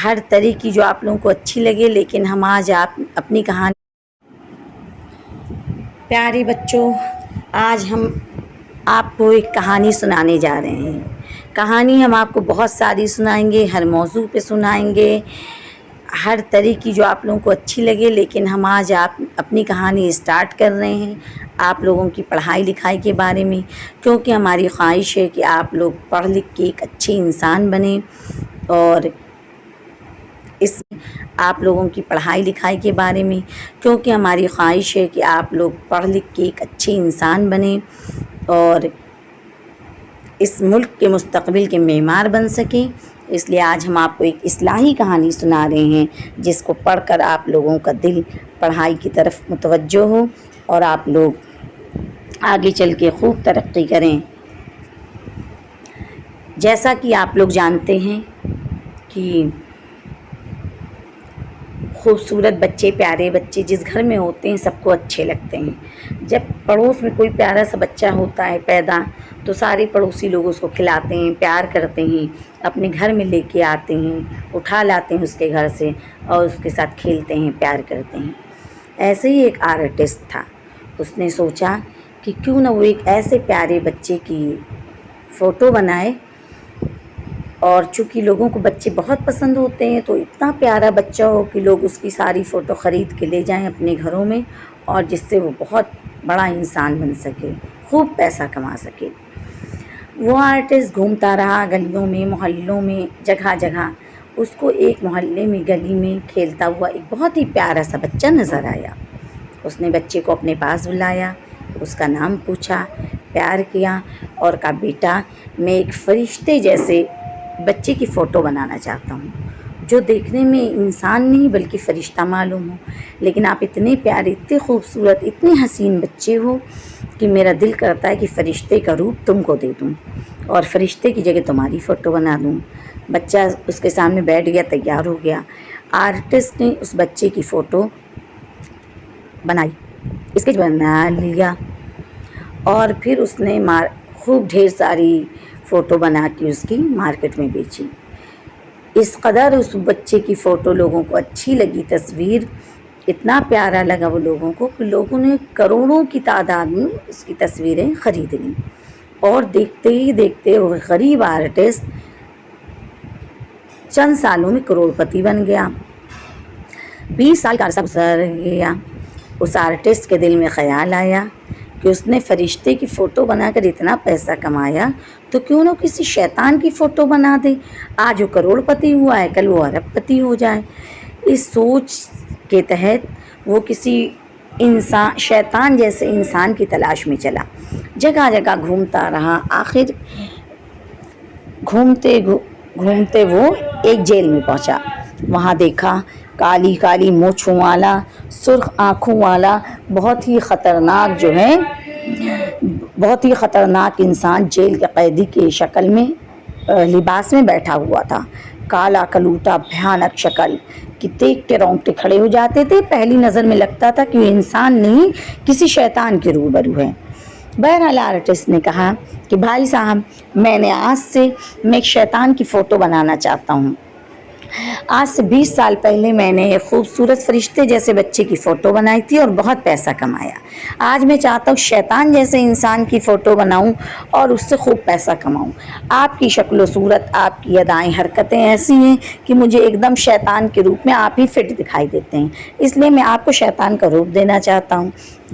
ہر طرح کی جو آپ لوگوں کو اچھی لگے، لیکن ہم آج اپنی کہانی پیارے بچوں، آج ہم آپ کو ایک کہانی سنانے جا رہے ہیں۔ کہانی ہم آپ کو بہت ساری سنائیں گے، ہر موضوع پہ سنائیں گے، ہر طرح کی جو آپ لوگوں کو اچھی لگے، لیکن ہم آج اپنی کہانی اسٹارٹ کر رہے ہیں آپ لوگوں کی پڑھائی لکھائی کے بارے میں، کیونکہ ہماری خواہش ہے کہ آپ لوگ پڑھ لکھ کے ایک اچھے انسان بنیں، اور اس آپ لوگوں کی پڑھائی لکھائی کے بارے میں، کیونکہ ہماری خواہش ہے کہ آپ لوگ پڑھ لکھ کے ایک اچھے انسان بنیں اور اس ملک کے مستقبل کے معمار بن سکیں۔ اس لیے آج ہم آپ کو ایک اصلاحی کہانی سنا رہے ہیں، جس کو پڑھ کر آپ لوگوں کا دل پڑھائی کی طرف متوجہ ہو اور آپ لوگ آگے چل کے خوب ترقی کریں۔ جیسا کہ آپ لوگ جانتے ہیں کہ خوبصورت بچے، پیارے بچے جس گھر میں ہوتے ہیں سب کو اچھے لگتے ہیں۔ جب پڑوس میں کوئی پیارا سا بچہ ہوتا ہے پیدا، تو سارے پڑوسی لوگ اس کو کھلاتے ہیں، پیار کرتے ہیں، اپنے گھر میں لے کے آتے ہیں، اٹھا لاتے ہیں اس کے گھر سے اور اس کے ساتھ کھیلتے ہیں، پیار کرتے ہیں۔ ایسے ہی ایک آرٹسٹ تھا، اس نے سوچا کہ کیوں نہ وہ ایک ایسے پیارے بچے کی فوٹو بنائے، اور چونکہ لوگوں کو بچے بہت پسند ہوتے ہیں تو اتنا پیارا بچہ ہو کہ لوگ اس کی ساری فوٹو خرید کے لے جائیں اپنے گھروں میں، اور جس سے وہ بہت بڑا انسان بن سکے، خوب پیسہ کما سکے۔ وہ آرٹسٹ گھومتا رہا گلیوں میں، محلوں میں، جگہ جگہ۔ اس کو ایک محلے میں گلی میں کھیلتا ہوا ایک بہت ہی پیارا سا بچہ نظر آیا۔ اس نے بچے کو اپنے پاس بلایا، اس کا نام پوچھا، پیار کیا اور کہا بیٹا میں ایک فرشتے جیسے بچے کی فوٹو بنانا چاہتا ہوں، جو دیکھنے میں انسان نہیں بلکہ فرشتہ معلوم ہو، لیکن آپ اتنے پیارے، اتنے خوبصورت، اتنے حسین بچے ہو کہ میرا دل کرتا ہے کہ فرشتے کا روپ تم کو دے دوں اور فرشتے کی جگہ تمہاری فوٹو بنا دوں۔ بچہ اس کے سامنے بیٹھ گیا، تیار ہو گیا۔ آرٹسٹ نے اس بچے کی فوٹو بنائی، اسکیچ بنا لیا، اور پھر اس نے خوب ڈھیر ساری فوٹو بنا کے اس کی مارکیٹ میں بیچی۔ اس قدر اس بچے کی فوٹو لوگوں کو اچھی لگی، تصویر اتنا پیارا لگا وہ لوگوں کو کہ لوگوں نے کروڑوں کی تعداد میں اس کی تصویریں خرید لیں، اور دیکھتے ہی دیکھتے وہ غریب آرٹسٹ چند سالوں میں کروڑ پتی بن گیا۔ 20 سال کا عرصہ گزر گیا۔ اس آرٹسٹ کے دل میں خیال آیا کہ اس نے فرشتے کی فوٹو بنا کر اتنا پیسہ کمایا تو کیوں نہ کسی شیطان کی فوٹو بنا دے، آج وہ کروڑ پتی ہوا ہے کل وہ ارب پتی ہو جائے۔ اس سوچ کے تحت وہ کسی شیطان جیسے انسان کی تلاش میں چلا، جگہ جگہ گھومتا رہا۔ آخر گھومتے گھومتے وہ ایک جیل میں پہنچا۔ وہاں دیکھا کالی کالی مونچھوں والا، سرخ آنکھوں والا، بہت ہی خطرناک انسان جیل کے قیدی کی شکل میں لباس میں بیٹھا ہوا تھا۔ کالا کلوٹا، بھیانک شکل کہ دیکھ کے رونگٹے کھڑے ہو جاتے تھے۔ پہلی نظر میں لگتا تھا کہ وہ انسان نہیں، کسی شیطان کے روبرو ہے۔ بہرحال آرٹسٹ نے کہا کہ بھائی صاحب میں ایک شیطان کی فوٹو بنانا چاہتا ہوں۔ آج سے 20 سال پہلے میں نے ایک خوبصورت فرشتے جیسے بچے کی فوٹو بنائی تھی اور بہت پیسہ کمایا۔ آج میں چاہتا ہوں شیطان جیسے انسان کی فوٹو بناؤں اور اس سے خوب پیسہ کماؤں۔ آپ کی شکل و صورت، آپ کی ادائیں، حرکتیں ایسی ہیں کہ مجھے ایک دم شیطان کے روپ میں آپ ہی فٹ دکھائی دیتے ہیں، اس لیے میں آپ کو شیطان کا روپ دینا چاہتا ہوں۔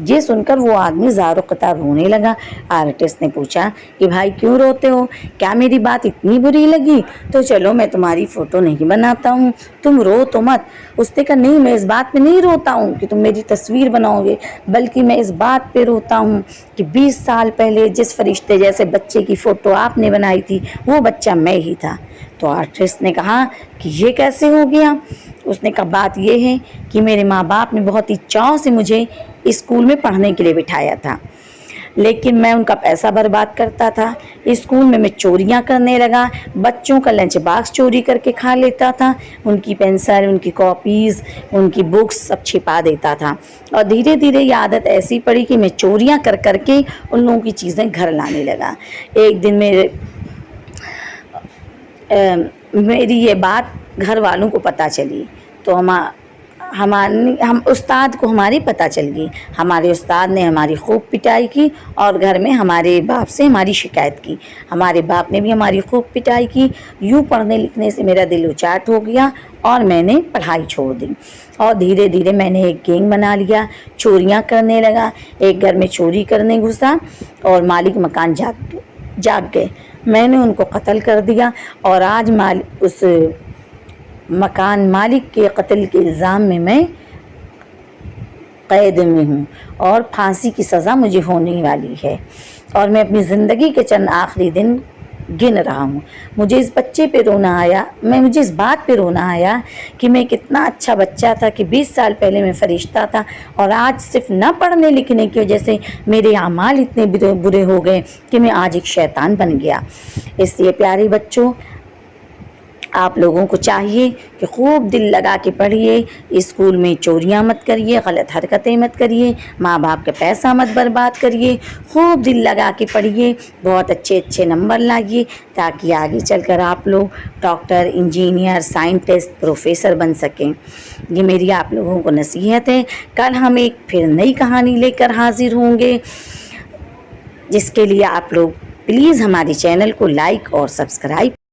یہ سن کر وہ آدمی زار و قطار رونے لگا۔ آرٹسٹ نے پوچھا کہ بھائی کیوں روتے ہو؟ کیا میری بات اتنی بری لگی؟ تو چلو میں تمہاری فوٹو نہیں بناتا ہوں، تم رو تو مت۔ اس نے کہا نہیں، میں اس بات پہ نہیں روتا ہوں کہ تم میری تصویر بناؤ گے، بلکہ میں اس بات پہ روتا ہوں کہ 20 سال پہلے جس فرشتے جیسے بچے کی فوٹو آپ نے بنائی تھی وہ بچہ میں ہی تھا۔ تو آرٹسٹ نے کہا کہ یہ کیسے ہو گیا؟ اس نے کہا بات یہ ہے کہ میرے ماں باپ نے بہت ہی چاؤ سے مجھے اسکول میں پڑھنے کے لیے بٹھایا تھا، لیکن میں ان کا پیسہ برباد کرتا تھا۔ اسکول میں چوریاں کرنے لگا، بچوں کا لنچ باکس چوری کر کے کھا لیتا تھا، ان کی پینسل، ان کی کاپیز، ان کی بکس سب چھپا دیتا تھا، اور دھیرے دھیرے یہ عادت ایسی پڑی کہ میں چوریاں کر کر کے ان لوگوں کی چیزیں گھر لانے لگا۔ ایک دن میری یہ بات گھر والوں کو پتہ چلی تو ہم استاد کو ہماری پتہ چل گئی. ہمارے استاد نے ہماری خوب پٹائی کی اور گھر میں ہمارے باپ سے ہماری شکایت کی. ہمارے باپ نے بھی ہماری خوب پٹائی کی. یوں پڑھنے لکھنے سے میرا دل اچاٹ ہو گیا اور میں نے پڑھائی چھوڑ دی اور دھیرے دھیرے میں نے ایک گینگ بنا لیا. چوریاں کرنے لگا. ایک گھر میں چوری کرنے گھسا اور مالک مکان جاگ گئے. میں نے ان کو قتل کر دیا اور آج اس مکان مالک کے قتل کے الزام میں قید میں ہوں اور پھانسی کی سزا مجھے ہونے والی ہے اور میں اپنی زندگی کے چند آخری دن گن رہا ہوں. مجھے اس بات پہ رونا آیا کہ میں کتنا اچھا بچہ تھا کہ 20 سال پہلے میں فرشتہ تھا اور آج صرف نہ پڑھنے لکھنے کی وجہ سے میرے اعمال اتنے برے ہو گئے کہ میں آج ایک شیطان بن گیا. اس لیے پیارے بچوں، آپ لوگوں کو چاہیے کہ خوب دل لگا کے پڑھیے. اسکول میں چوریاں مت کریے، غلط حرکتیں مت کریے، ماں باپ کا پیسہ مت برباد کریے. خوب دل لگا کے پڑھیے، بہت اچھے نمبر لائیے تاکہ آگے چل کر آپ لوگ ڈاکٹر، انجینئر، سائنٹسٹ، پروفیسر بن سکیں. یہ میری آپ لوگوں کو نصیحت ہے. کل ہم ایک پھر نئی کہانی لے کر حاضر ہوں گے، جس کے لیے آپ لوگ پلیز ہمارے چینل کو لائک اور سبسکرائب